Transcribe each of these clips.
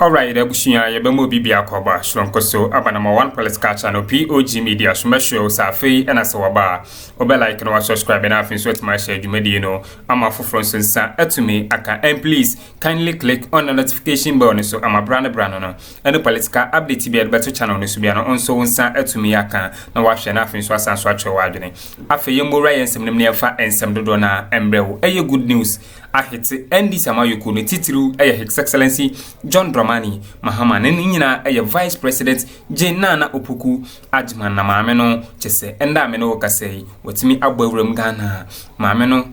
Alright, Ebushia, Yabemo Bibia Koba, Shronkoso, Abanama 1 political channel, POG Media, Shumasho, Safi, and Asawaba. Obela, can subscribe and have insert my share, you medino. I'm a for Sa Etumi, Aka, and please kindly click on the notification bell, so I'm a brand and the political update be a better channel, Subiano, on so Sa Etumi Aka, no wash and nothing, so I swatch your wagon. After Yumura and some Nefa and some Dodona, and Brew, a good news. I hit and this Amayuku, Titru, His Excellency John Mahama Nina a Vice President Jane Nana Opuku Ajman na Mameno Chese enda meno kasei watimi abwewrem Ghana Mameno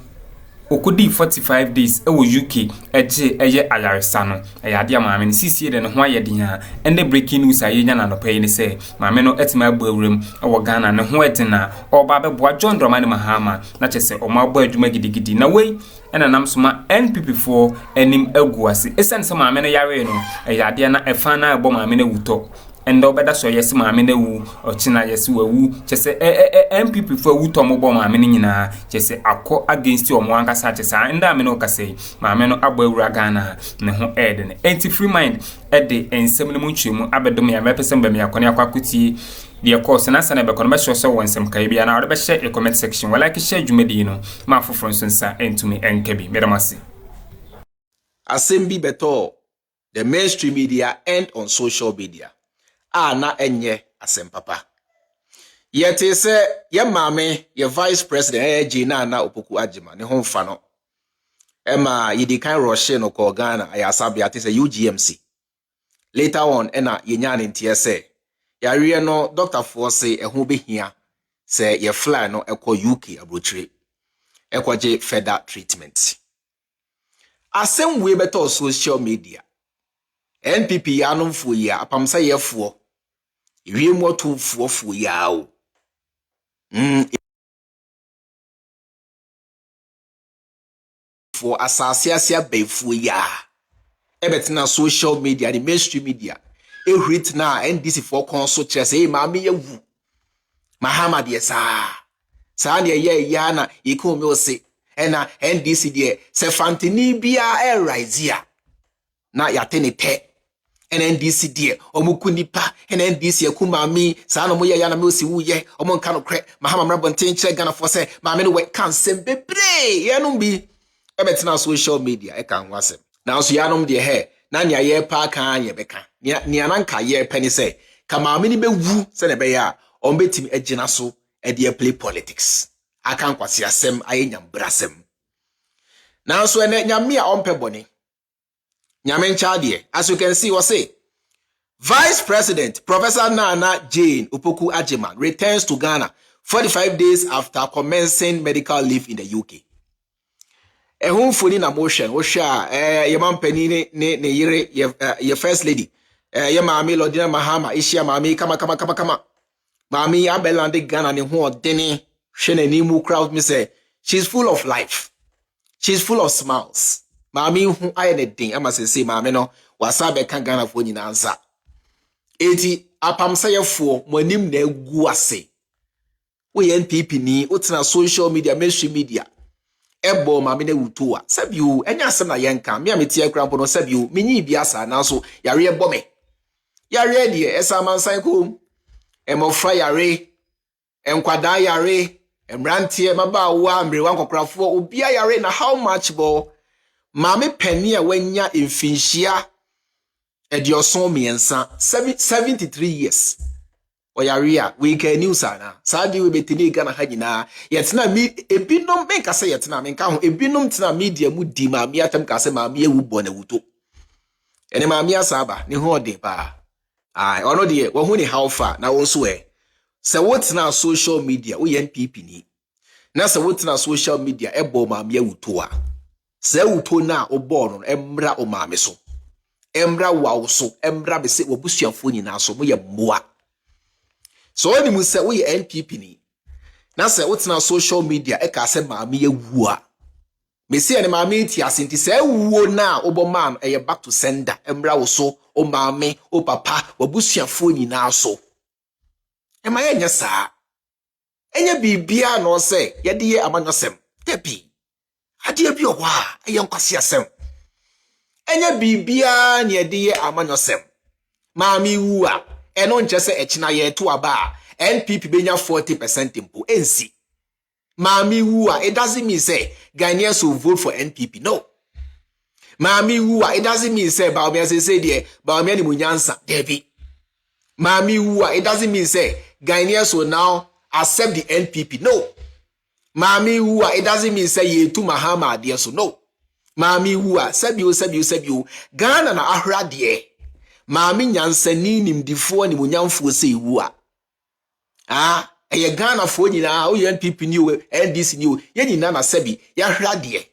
okudi 45 days ewo UK eye ayaresano ayade maame sisi de no ho ayedenya ende breaking news ayenya na no pay ni say maame no etima abwewrem ewo Ghana ne ho etena oba beboa John Dramani Mahama na chese o ma abo adwuma gidigidi na wei ena nam soma NPP4 enim aguase esen se maame no yare no ayade na efa na ebo maame no wuto endo beda so yes maame na wu ochina yes wu chese MPP for wu tomo bo maame ni nyina chese akọ against omo ankasa chese enda ame no kase maame no agbawura Ghana ne ho ed ne free mind ede ensem no munchemu abedom ya mepesem ba me akone akwakuti de course na sana be kono be so wonsem kai bia na be share comment section wala ki share dwumadi no ma foforo nsa entumi enkabi medamase Assembly beto the mainstream media and on social media na enye asempapa yete se ye maame ye vice president Jane na opoku agema ne ho mfa no ema yidi kan rushe no ko Ghana ayasabia te se UGMC later on na yenya ne ntie se yare no doctor for say ho behia se ye fly no ekọ UK abrochire ekọje further treatment asem we beto social media NPP yanomfo ya apamsa yefo Iwie moto fuofu yawo. For asasiasia befu ya. Ebetina social media, the mainstream media. Writ na NDC for consult say maami yewu. Mahama de sa. Sa ne ye ya na ikomi ose. Ena NDC de se fantini bia rise ya. Na yatene te. NDC die omuku nipa NDC akumami sa no moye ya na me osi wuye omo nka no kre Mahama mrabonten kire Ghana for say ma me no we kan sembebre ye no bi ebetina social media e kan wasem na so ya no de he na nya ye pa kan ye beka nia na nka ye pani say ka ma me ni bewu se ne be ya on betimi agina so e de play politics akan kwase asem ayenya brasem na so ene nyame a ompe boni as you can see, we say Vice President Professor Nana Jane Opoku Agyeman returns to Ghana 45 days after commencing medical leave in the UK. Ehunfuni na motion, osha ye mampeni ne yire ye first lady. Ye maami Lodina Mahama ishia maami kama. Maami abelande Ghana ne ho odene hwe ni mu crowd me say she's full of life. She's full of smiles. Maami hu ayene din ama se maami no wasabe kan Ghana fo nyina ansa eti apamsa yefo monim na egu ase we NPP ni otena social media mainstream media ebo maami na wuto a sabiu enya asem na yenka me ametie krampo no sabiu menyi bi asa na so yare ebo me yare de esa mansan ko emofra yare enkwada yare emrantie mabaawa amre wankokrafo obia yare na how much bo Mame penny a wenya infinchia edioson miensa 73 years. Oyaria we can news ana. Sadi we betini Ghana ha nyina. Yetina mi ebinom menka se yetina menka ho ebinom tina media mu di ma mi atem ka se ma mi ewu bone wuto. Ene ma mi asaba ne ho ode pa. Ono de wo hu ni how far na wo so e. Se wotina social media wo NPP ni. Na se wotina social media ebo ma mi ewuto a. Se wuto na obo no emra o maame so emra wa so emra be se obusuafo nyina so moye mmoa so oni mu se we NPP ni na se wotena social media e ka se maame yewu a me se ne maame ti asenti se wuo na obo man e back to sender emra wo so o maame o papa obusuafo nyina so e ma ye nya saa enya bibia no se ye de ye amanyosem tepi Adi bi owa eyenkwasi asem Enye bibia ne de ye amanyosem. Maami wu a eno nche se echina ye to aba NPP benya 40% mpo ensi. Maami wu a it doesn't mean say Ghanaians will vote for NPP. No. Maami wu a it doesn't mean say Bawumia say there Bawumia ni munyansa Debbie. Maami wu a it doesn't mean say Ghanaians will now accept the NPP. No. Maami wu a it doesn't mean say ye to Mahama there so no. Maami wu a sebi Ghana na ahra there. Maami nyansani nimdifo ni munyamfo se wu a. Eye Ghana fo nyina o NPP ni o NDC ni o ye nyina na sebi ya hra de.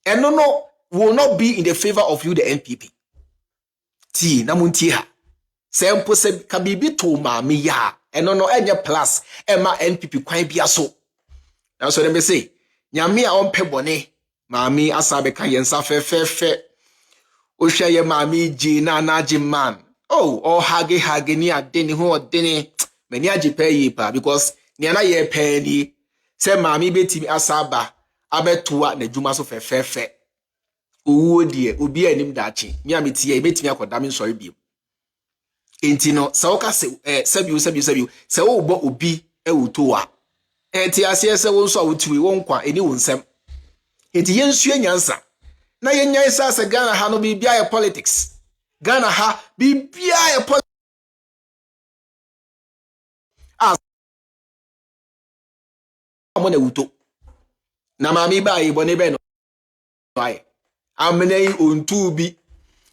Eno no will not be in the favor of you the NPP. Ti na munti ha. Se mpo se ka bibi to maami ya. Eno no enye plus ema NPP kwan bia so. Na so dem say nyame a ompe bone maami asabe kan yensa fe. O hwe ye maami ji na man. Oh, hage ni ade ni ho ode ni many ajipe yi pa because ni na ye pe ni se maami betimi asaba abetua na dwuma so fe. Owo die obi anim daachi mi ametie betimi akoda me nsori bi. Enti no se wo ka se sabiu se wo bo obi ewuto a enti ase se wo nso awutui wo nkwa eni wo nsem. Enti yensue nyansa na yenya isa se Ghana ha no bibia ye politics. Ghana ha bibia ye politics. Amone wuto na maami ba yi bone be no ai amene ontu bi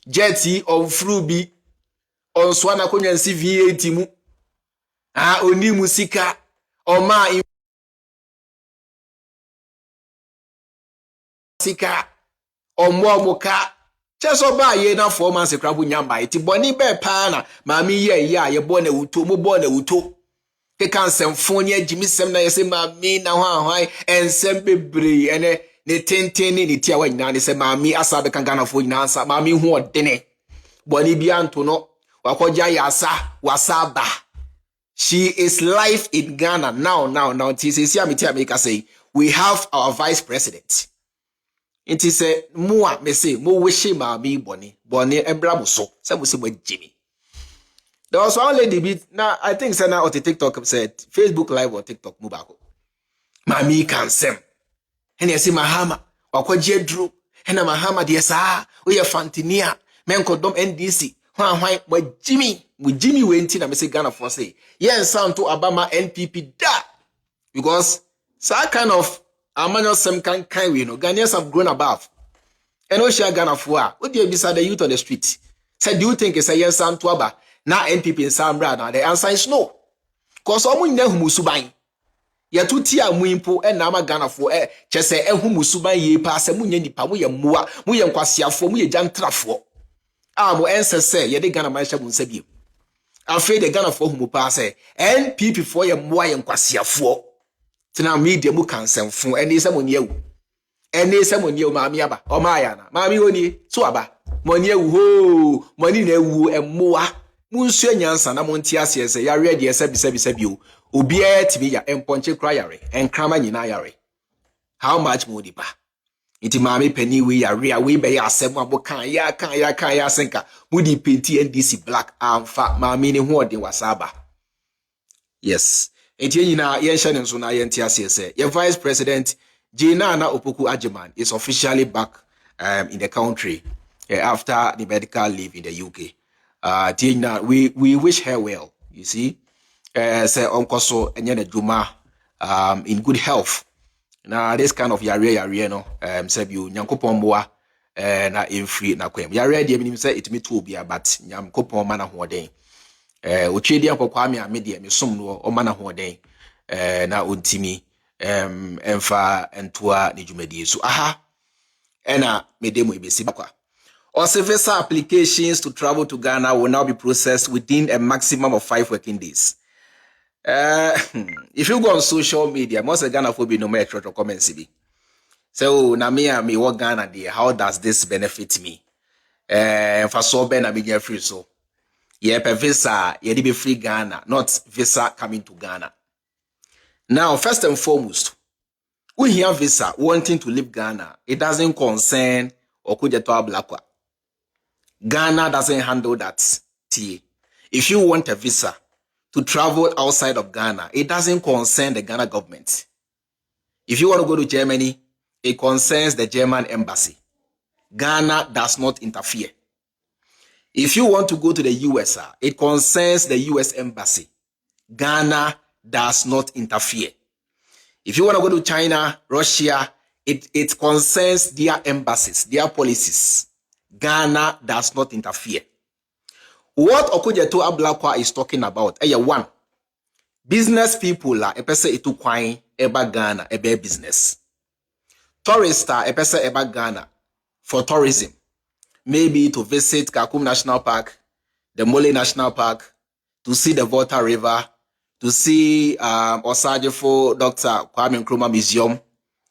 jeti on fru bi on so na konyansi V8 mu oni musika oma sika omomuka cheso ba ye na 4 months krabo nyamba iti bone be pa na maami ye a ye bone wuto mo bone wuto kan semfo ni agimisem na yese maami na hwan ensem bebre ene ne tenteni ni tia wa nyina ne se maami asabe kan Ghana fo nyina ansa maami hu odene boni bia nto no wakoja yasa wasaba. She is live in Ghana now tisi amiti America say we have our vice president. It is a mua me say mo wishi maami boni embra mo so se mo se mo Jimmy. There was one lady bit now I think say now on the TikTok said Facebook live or TikTok mubako. Mami can sem. And you see Mahama wakwaje dru. And Mahama de sa we fantinia men kodom NDC. Why Jimmy went in and say Ghana for say yes sound to Obama NPP da because so kind of amano some kind we know Ghanaians have grown above. And we share Ghana for what do you beside the youth on the street? Say do you think it's a yes sound to Aba? Na NPP in Sambra now the answer is no. Cause omu nya humusuban. Ya tuti a muimpo na ama Ghana fo chese humusuban ye pa se mu nya nipa mu ye mmoa mu ye nkwasiafo mu ye jantrafo. Mo ensese ye de Ghana man hye bu nsabiem. Afi de Ghana fo humu pa se NPP fo ye mmoa ye nkwasiafo. Tina media mu kansemfo eni se mo niewu. Eni se mo niewu maami aba. O ma ya na. Maami oni so aba. Mo niewu ho. Mo ni na ewu emmoa. Munsu nyansa na monti ase ese ya ready esabi o obi etimi ya emponche kra yare enkrama nyina yare how much more dipa iti maami pani we yare we be ya asem abo kan ya senka mudi penti NDC black amfa maami ne ho odin wasaba. Yes enti nyina ye hye ne nso na ye nti ase ese ye vice president Jane Opoku Ajiman is officially back in the country after the medical leave in the UK. Tina, we wish her well, you see. Say onkoso enye duma in good health. Now this kind of yare no sebi nyankopon boa na emfree na kwem. Yare de minim say itimi to bia but nyankopon ma na hoden. Otwedi ankokwa me amede me som no o ma na hoden. Na ontimi emfa entoa ne dwumadi so aha ena medemo ebesi bakwa. Also, visa applications to travel to Ghana will now be processed within a maximum of 5 working days. If you go on social media, most of Ghana will be no more comments. So, na me work Ghana there. How does this benefit me? For so ben I be free so. Yeah, per visa, you be free Ghana, not visa coming to Ghana. Now, first and foremost, we have visa wanting to leave Ghana. It doesn't concern okujeto ablakwa. Ghana doesn't handle that. If you want a visa to travel outside of Ghana, it doesn't concern the Ghana government. If you want to go to Germany, it concerns the German embassy. Ghana does not interfere. If you want to go to the US, it concerns the US embassy. Ghana does not interfere. If you want to go to China, Russia, it concerns their embassies, their policies. Ghana does not interfere. What Okujeto Ablakwa is talking about, one, business people are epese etu kwan eba Ghana ebe business. Tourists are epese eba Ghana for tourism. Maybe to visit Kakum National Park, the Mole National Park, to see the Volta River, to see Osajefo Dr. Kwame Nkrumah Museum,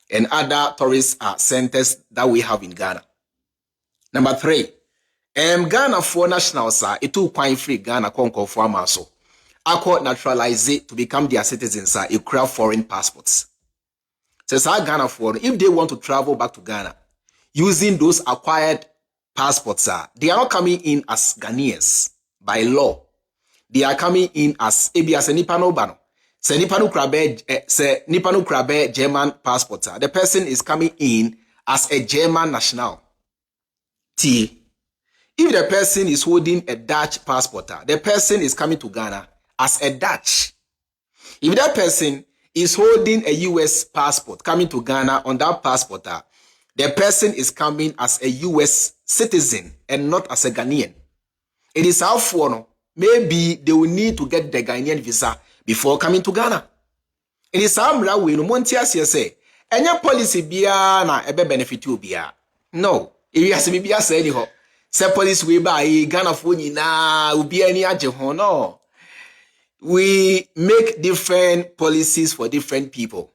and other tourist centers that we have in Ghana. Number 3, Ghana for nationals are etu kwan free Ghana konko for amaso. Ako naturalize to become their citizens are equal foreign passports. Says Ghana for if they want to travel back to Ghana using those acquired passports, they are not coming in as Ghanaians by law. They are coming in as ABS Nipano Bano. Se Nipano Krabe German passport. The person is coming in as a German national. If the person is holding a Dutch passport, the person is coming to Ghana as a Dutch. If that person is holding a US passport, coming to Ghana on that passport, the person is coming as a US citizen and not as a Ghanaian. It is how for maybe they will need to get the Ghanaian visa before coming to Ghana. It is how we no montia say any policy biya na ebe benefit you biya. No, if you ask me biya say anyhow. Say police we buy Ghana for na ubi any aje ho. No. We make different policies for different people.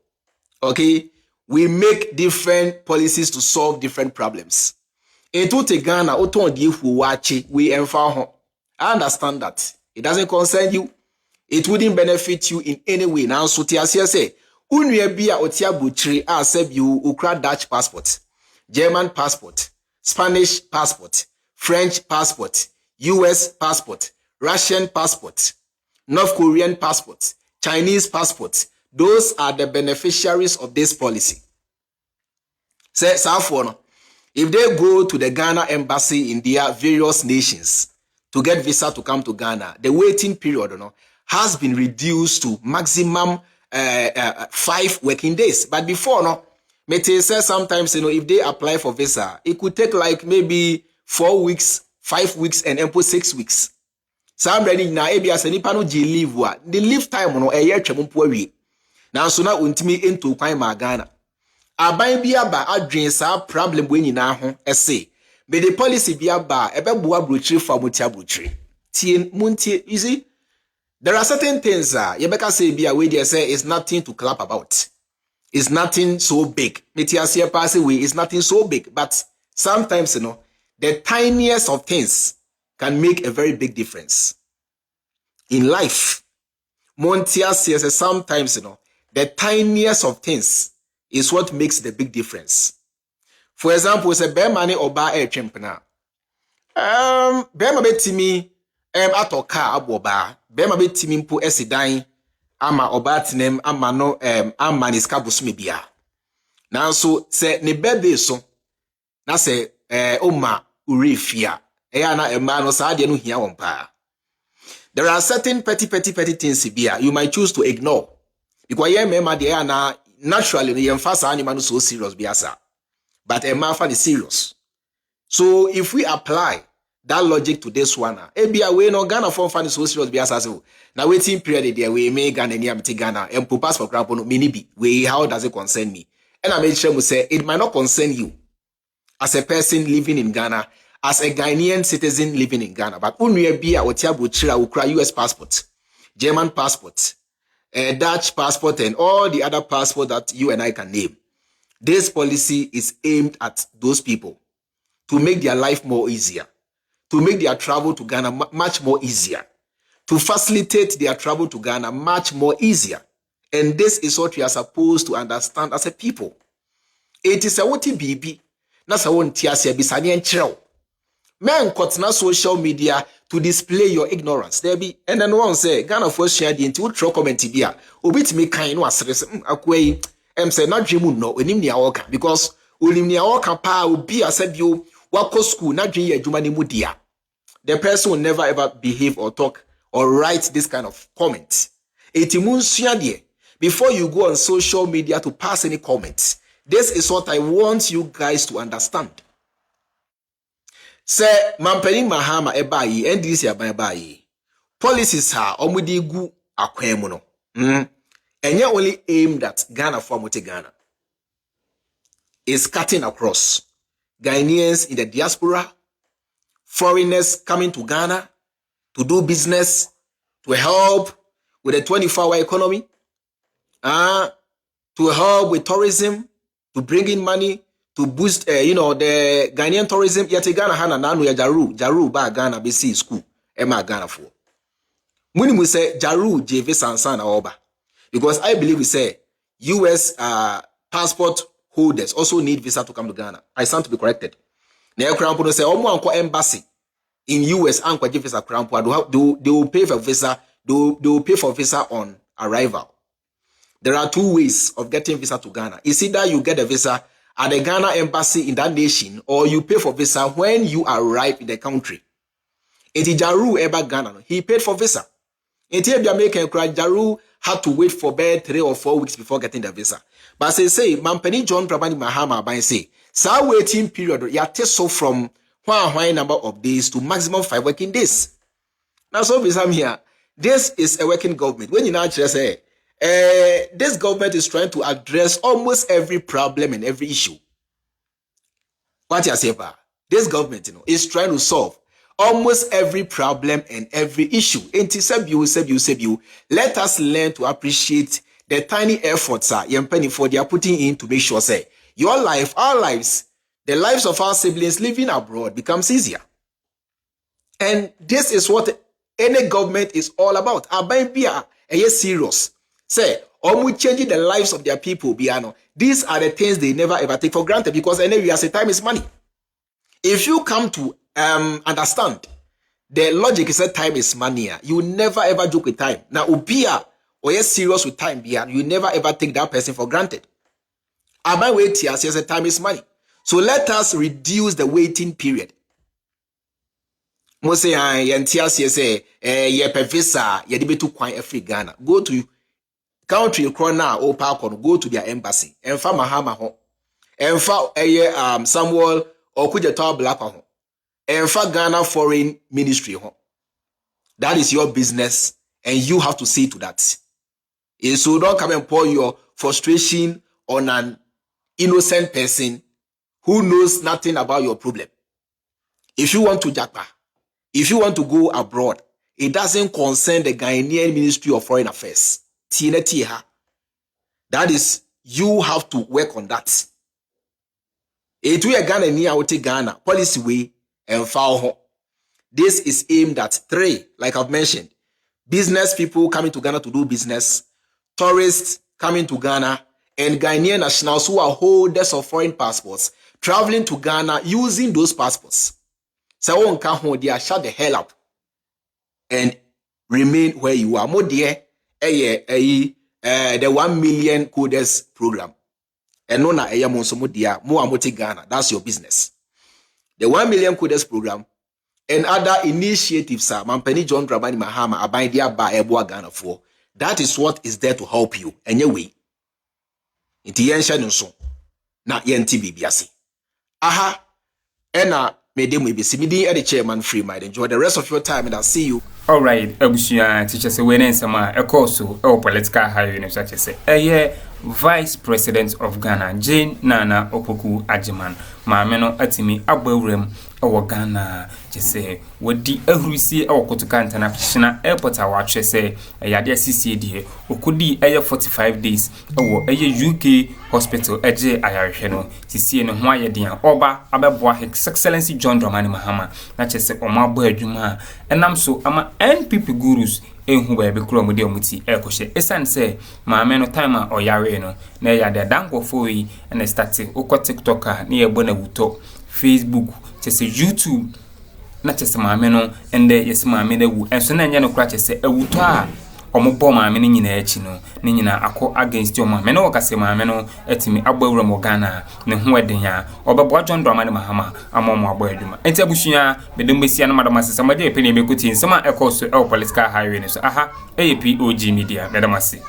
Okay? We make different policies to solve different problems. Etu Ghana oton di fu wachi we enfa ho. I understand that. It doesn't concern you. It wouldn't benefit you in any way. Now so tia say unwe bia otia butri aseb you ukra Dutch passport, German passport, Spanish passport, French passport, US passport, Russian passport, North Korean passport, Chinese passport. Those are the beneficiaries of this policy. Say, if they go to the Ghana embassy in their various nations to get visa to come to Ghana, the waiting period has been reduced to maximum 5 working days. But before, Mete says sometimes, if they apply for visa, it could take like maybe 4 weeks, 5 weeks, and then put 6 weeks. So I'm ready now. As any pano leave the leave time a year chemumpuari. Now so now untimi into kwai Ghana. Aban biaba adwen sa problem we nyina ho ese. Be the policy biaba ebe bua brochiri for mutia brochiri. Tie muntie, you see, there are certain things yebeka say bia we dey say is nothing to clap about. It's nothing so big. Metiasia pass away is nothing so big, but sometimes the tiniest of things can make a very big difference in life. Montia says sometimes the tiniest of things is what makes the big difference. For example, say be money oba e twempena. Be ma betimi atoka aboba. Be ma betimi mpo esidan ama oba tinem ama no ama ni ska bosumi bia. Nanso se ne bebe so na se oma urefia. Na ema no sa de no hia won pa. There are certain petty things here you might choose to ignore. Because yeah, na naturally the emphasis animal so serious biasa. But a man is serious. So if we apply that logic to this one, ebia we no Ghana form fan so serious biasa so. Now waiting period there we may Ghana near Ghana and pass for crap no minibi. We how does it concern me? And I made sure to say it might not concern you as a person living in Ghana, as a Ghanaian citizen living in Ghana. But unwe bia otia buchira ukra US passport, German passport, Dutch passport, and all the other passports that you and I can name. This policy is aimed at those people to make their life more easier, to make their travel to Ghana much more easier, to facilitate their travel to Ghana much more easier. And this is what we are supposed to understand as a people. It is a woti bibi. na sa won ti ase bisane enkyerɛw men kotena social media to display your ignorance there be and then one say Ghana for share the nti wo throw comment bia obitimi kan no asere se akwai say na dwemu no enim ne awoka because onim ne awoka pa obi asabio wako school na dwen ye adwuma ne mu dia the person will never ever behave or talk or write this kind of comment. Before you go on social media to pass any comments, this is what I want you guys to understand. Say, Mampeni Mahama ebayi, NDC abayi. Policies are omudi gu akwemuno. And you're only aimed at Ghana for Mote Ghana. It's cutting across Ghanaians in the diaspora, foreigners coming to Ghana to do business, to help with the 24-hour economy, to help with tourism, to bring in money, to boost, the Ghanaian tourism. Yet Ghana hana nanu ya jaru ba Ghana bisi school ema Ghana for. Muni we say jaru jv sansan oba, because I believe we say U.S. passport holders also need visa to come to Ghana. I stand to be corrected. Na Crown say omo anko embassy in US anko give visa Crown they will pay for visa. They will pay for visa on arrival. There are two ways of getting visa to Ghana. It's either you get a visa at the Ghana embassy in that nation, or you pay for visa when you arrive in the country. Eti Jaru eba Ghana, he paid for visa. Eti American Jaru had to wait for about 3 or 4 weeks before getting the visa. But say Mampeni John Prabani Mahama by say, so waiting period ya so from one number of days to maximum 5 working days. Now so visa here. This is a working government. When you now say, this government is trying to address almost every problem and every issue. What you say, this government, is trying to solve almost every problem and every issue. Let us learn to appreciate the tiny efforts for they are putting in to make sure, say, your life, our lives, the lives of our siblings living abroad becomes easier. And this is what any government is all about. Serious. Say, almost changing the lives of their people. These are the things they never ever take for granted, because anyway, as a time is money. If you come to understand the logic is that time is money, you never ever joke with time. Now, or you're serious with time, you never ever take that person for granted. Wait here, says time is money. So let us reduce the waiting period. Mose yantias say ye visa ye debetu kwan every Ghana. Go to country corner or park on, go to their embassy. And fa Mahama ho. And fa Samuel or Kujato Black ho. And fa Ghana Foreign Ministry ho. That is your business, and you have to see to that. And so don't come and pour your frustration on an innocent person who knows nothing about your problem. If you want to japa, if you want to go abroad, it doesn't concern the Ghanaian Ministry of Foreign Affairs. That is, you have to work on that. It we are Ghana near Ghana policy way and foul. This is aimed at 3, like I've mentioned: business people coming to Ghana to do business, tourists coming to Ghana, and Ghanaian nationals who are holders of foreign passports traveling to Ghana using those passports. So one can hold there, shut the hell up and remain where you are. More dear, the 1 million coders program. And no na eya monsomo dia mo amote Ghana. That's your business. The 1 million coders program and other initiatives are Mampeni John Dramani Mahama abai dia ba eboa Ghana for. That is what is there to help you. Anyway, inti yensha nso na yenti bibiase. Aha, ena medemu ibisi midi the chairman free mind. Enjoy the rest of your time and I'll see you. All right, abushia teacher say when ensama ekoso e political high in such say Vice President of Ghana Jane Nana Opoku Ajiman Maameno atimi abawrem ɛwɔ Ghana kyese wadi ahrusi ɛwɔ Kotoka International Airport a watwe sɛ ɛyade asisi die okudi ɛyɛ 45 days ɛwɔ ɛyɛ UK hospital ɛgye ayarehwɛ no sisi no ho ayɛden a ɔba abɛboa His Excellency John Dramani Mahama na kyese ɔmo abɔ adwuma ɛnam so ama NPP gurus ehu ba be kro mo de omuti ekɔhye esan sɛ maame no time a ɔyare no na yade dankofo yi na start ukɔ TikTok a na yɛbɔ na wuto Facebook kyese YouTube na kyese maame no ende yesi maame na wu enso na nyɛ no kra kyese awuto a ɔmobɔ maame no nyina akyi no ne nyina akɔ against your maame no wɔkase maame no atimi abawura mo Ghana ne ho ɛden a ɔbɛboa John Dramani Mahama amomo abɔ adwuma enti abusua medem besia no madam asesa magye pene mekuti nsɛm a ɛkɔ so political highway ne so aha POG Media medam ase